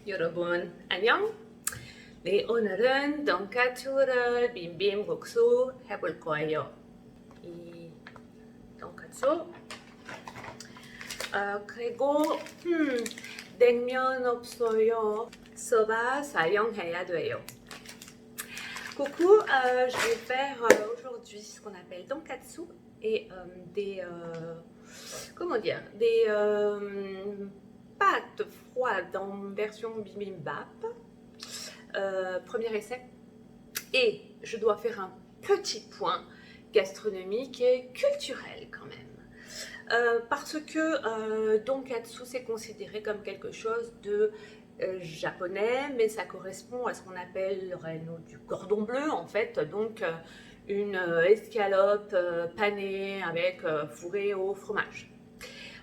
여러분 안녕? 네, 오늘은 돈까츠를 빔빔국수 해볼 거예요. 이 돈까츠 그리고 냉면 없어요. 소바 사용해야 돼요. Coucou, je vais faire aujourd'hui ce qu'on appelle tonkatsu et des pâtes froides en version bibimbap. Premier essai. Et je dois faire un petit point gastronomique et culturel quand même. Parce que tonkatsu c'est considéré comme quelque chose de japonais, mais ça correspond à ce qu'on appelle du cordon bleu en fait, donc une escalope panée avec fourrée au fromage.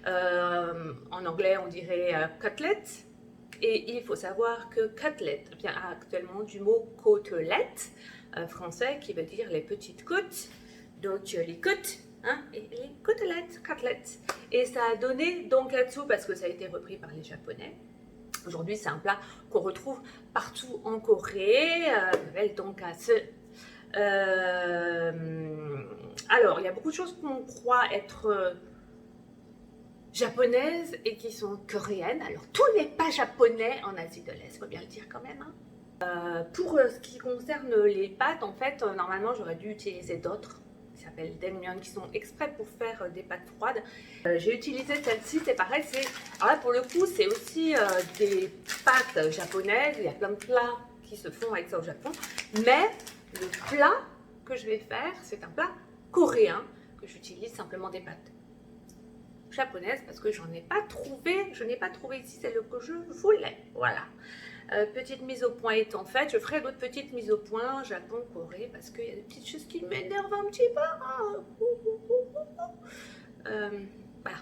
En anglais on dirait cutlet, et il faut savoir que cutlet vient actuellement du mot côtelette français qui veut dire les petites côtes, donc les côtes. Hein, et les côtelettes, cutlets. Et ça a donné tonkatsu parce que ça a été repris par les Japonais. Aujourd'hui, c'est un plat qu'on retrouve partout en Corée, le tonkatsu. Alors, il y a beaucoup de choses qu'on croit être japonaises et qui sont coréennes. Alors, tout n'est pas japonais en Asie de l'Est, il faut bien le dire quand même. Hein. Pour ce qui concerne les pâtes, en fait, normalement, j'aurais dû utiliser d'autres qui s'appellent naengmyeon, qui sont exprès pour faire des pâtes froides. J'ai utilisé celle-ci, c'est pareil. Alors là, pour le coup, c'est aussi des pâtes japonaises. Il y a plein de plats qui se font avec ça au Japon. Mais le plat que je vais faire, c'est un plat coréen que j'utilise simplement des pâtes japonaises parce que j'en ai pas trouvé. Je n'ai pas trouvé ici celle que je voulais. Voilà. Petite mise au point étant faite, je ferai d'autres petites mises au point Japon, Corée, parce qu'il y a des petites choses qui m'énervent un petit peu. Voilà.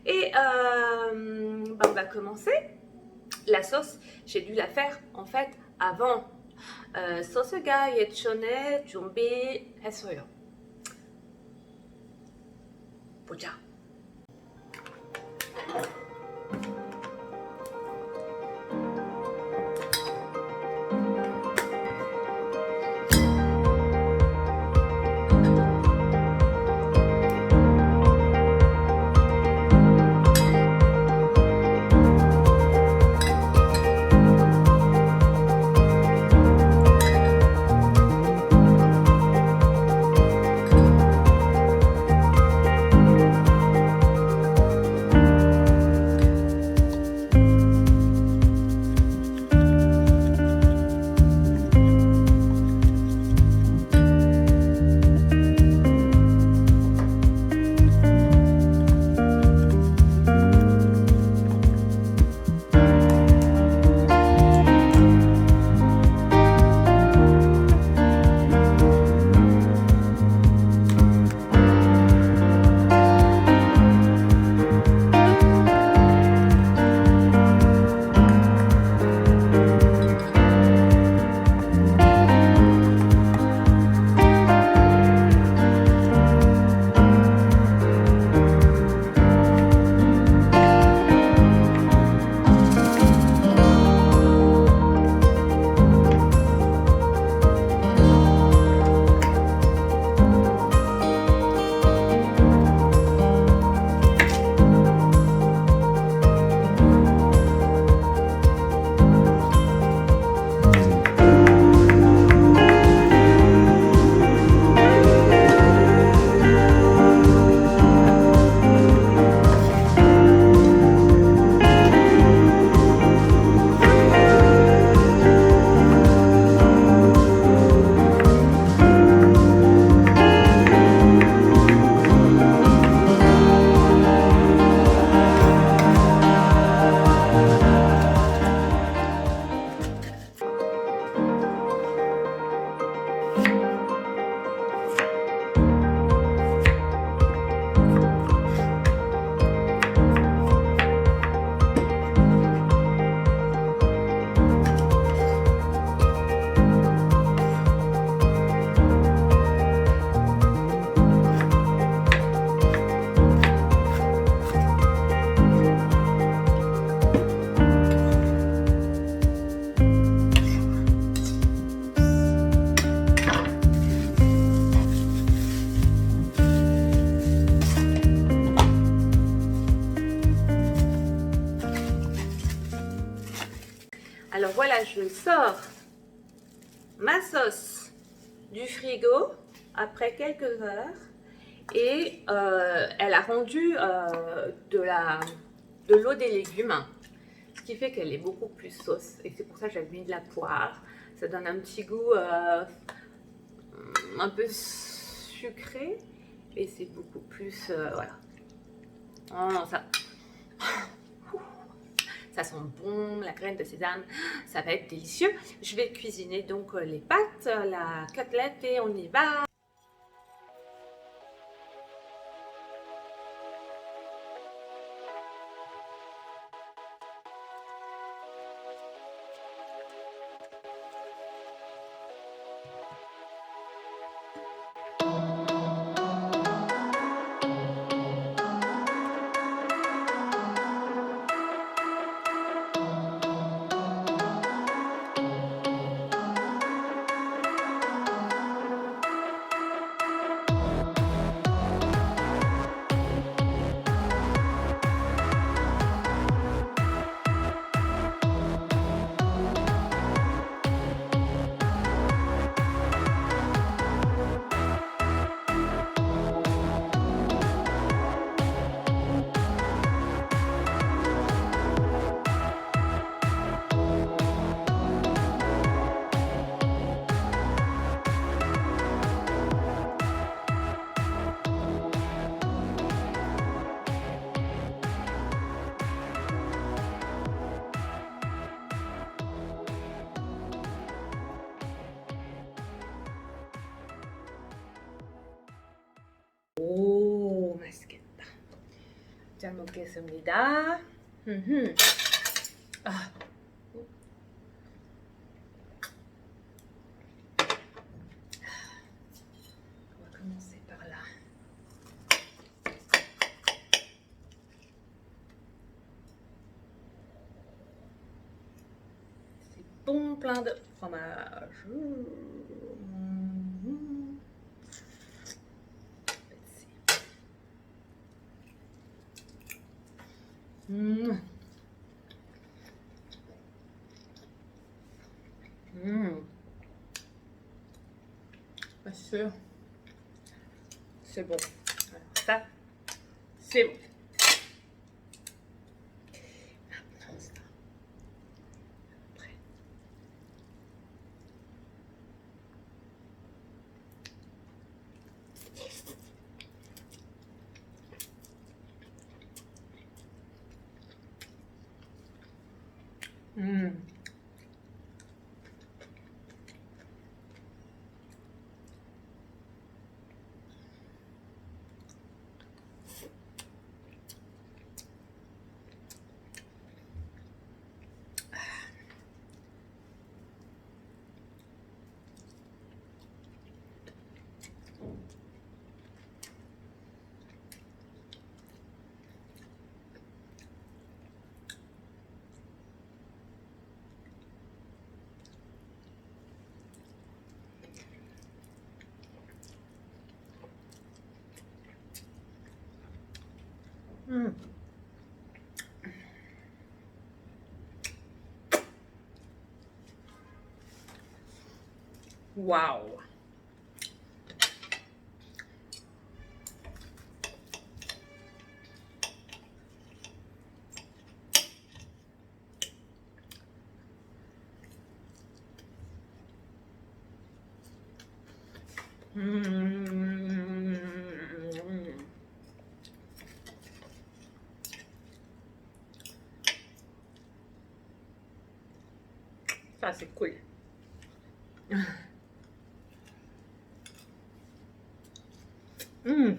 Et on va commencer. La sauce, j'ai dû la faire en fait avant. 소스가 예전에 준비했어요. 보자. Alors voilà, je sors ma sauce du frigo après quelques heures et elle a rendu de l'eau des légumes, ce qui fait qu'elle est beaucoup plus sauce et c'est pour ça que j'ai mis de la poire. Ça donne un petit goût un peu sucré et c'est beaucoup plus voilà. Oh, ça sent bon, la graine de sésame, ça va être délicieux. Je vais cuisiner donc les pâtes, la côtelette et on y va. Oh, masquetta. Facciamo questo mi dà. Ah. On va commencer par là. C'est bon, plein de fromage. Mmh. Mmh. Pas sûr. C'est bon. Alors ça, c'est bon. Maintenant ça. Après. Mmh. Mmh. Wow. Mmh. Ça c'est cool. Mmh.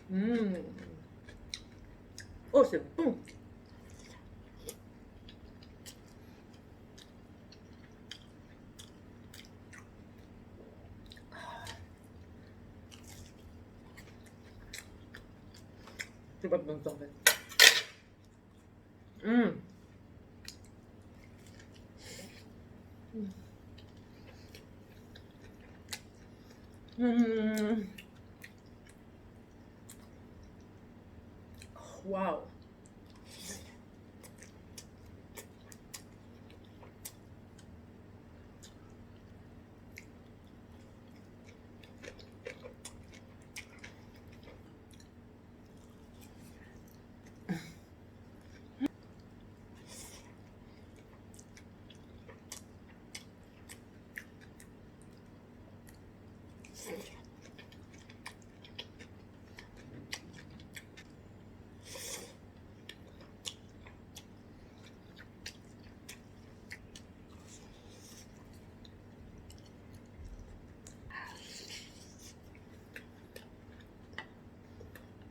Mmh. Oh, c'est bon. J'ai pas besoin de temps en fait. Mmh. Mmh. Waouh.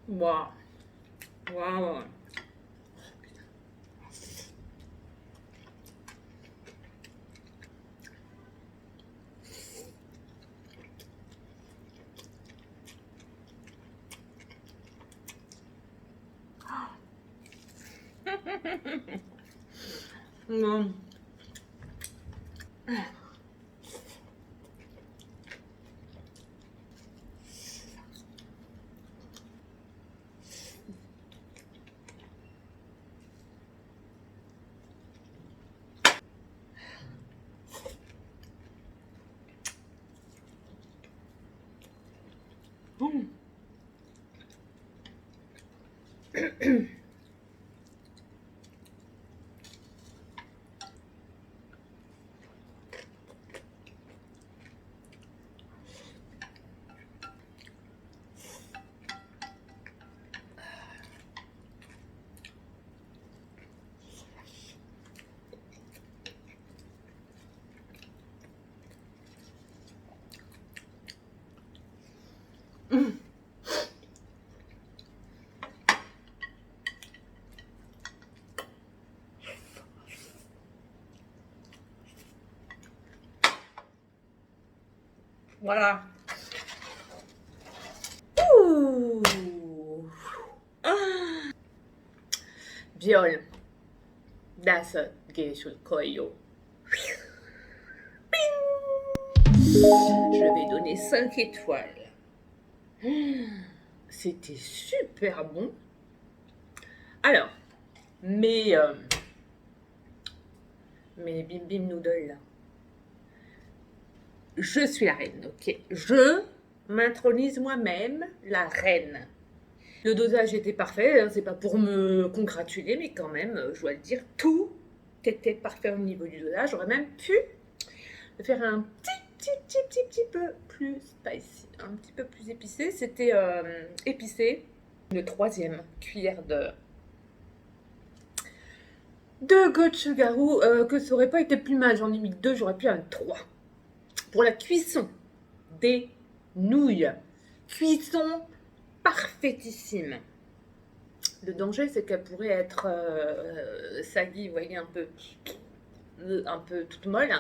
Waouh. Waouh. Mmh. Mmh. Voilà. Ouh. Ah. Viol. Dasa gay sul cuello. Je vais donner 5 étoiles. C'était super bon. Alors, mes bim bim noodles là. Je suis la reine, ok. Je m'intronise moi-même la reine. Le dosage était parfait, hein, c'est pas pour me congratuler, mais quand même, je dois le dire, tout était parfait au niveau du dosage. J'aurais même pu faire un petit peu plus spicy, un petit peu plus épicé. C'était épicé. Une 3e cuillère de gochugaru, que ça aurait pas été plus mal. J'en ai mis 2, j'aurais pu un 3. Pour la cuisson des nouilles, cuisson parfaitissime. Le danger, c'est qu'elle pourrait être saggy, vous voyez, un peu toute molle.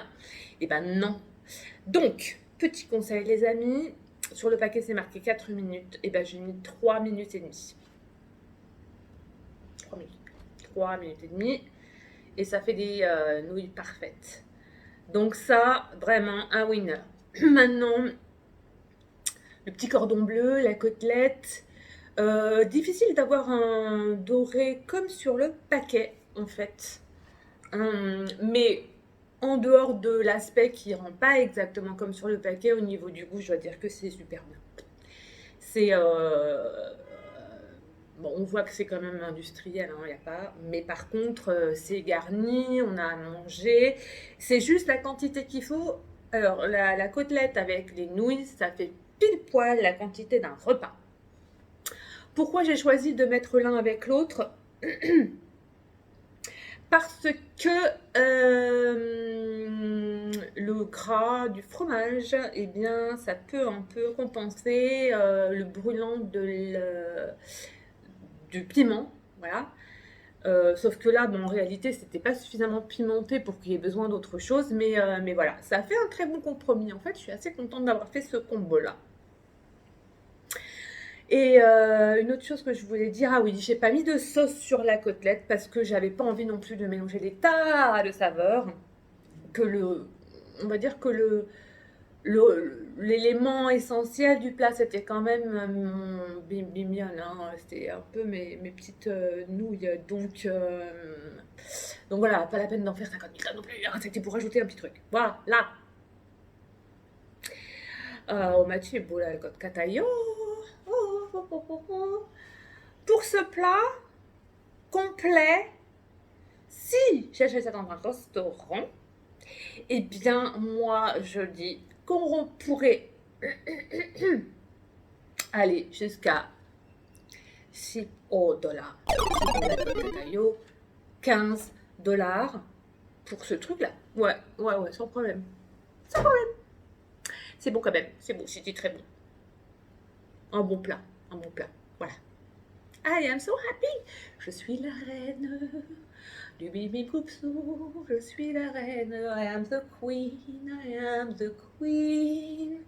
Et ben non. Donc, petit conseil, les amis, sur le paquet, c'est marqué 4 minutes. Et ben j'ai mis 3 minutes et demie. 3 minutes et demie. Et ça fait des nouilles parfaites. Donc ça, vraiment, un winner. Maintenant, le petit cordon bleu, la côtelette. Difficile d'avoir un doré comme sur le paquet, en fait. Mais en dehors de l'aspect qui rend pas exactement comme sur le paquet, au niveau du goût, je dois dire que c'est super bien. C'est... bon, on voit que c'est quand même industriel, hein, y a pas. Mais par contre, c'est garni, on a à manger. C'est juste la quantité qu'il faut. Alors, la côtelette avec les nouilles, ça fait pile poil la quantité d'un repas. Pourquoi j'ai choisi de mettre l'un avec l'autre? Parce que le gras du fromage, eh bien, ça peut un peu compenser le brûlant du piment, voilà. Sauf que là, bon, en réalité, c'était pas suffisamment pimenté pour qu'il y ait besoin d'autre chose, mais voilà, ça a fait un très bon compromis. En fait, je suis assez contente d'avoir fait ce combo-là. Et une autre chose que je voulais dire, ah oui, j'ai pas mis de sauce sur la côtelette parce que j'avais pas envie non plus de mélanger des tas de saveurs. On va dire que l'élément essentiel du plat, c'était quand même mon bimiyan, hein. C'était un peu mes petites nouilles. Donc voilà, pas la peine d'en faire 50 000 non plus, hein. C'était pour rajouter un petit truc. Voilà, là. Au match, boula le katayo. Pour ce plat complet, si j'achète ça dans un restaurant, eh bien, moi, je dis qu'on pourrait aller jusqu'à 6 dollars. 15 dollars pour ce truc-là. Ouais, sans problème. Sans problème. C'est bon quand même. C'est bon, c'était très bon. Un bon plat. Voilà. I am so happy. Je suis la reine du bibi poupsou. Je suis la reine. I am the queen. I am the queen.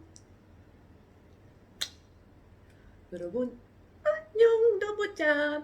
여러분 안녕, 너보자.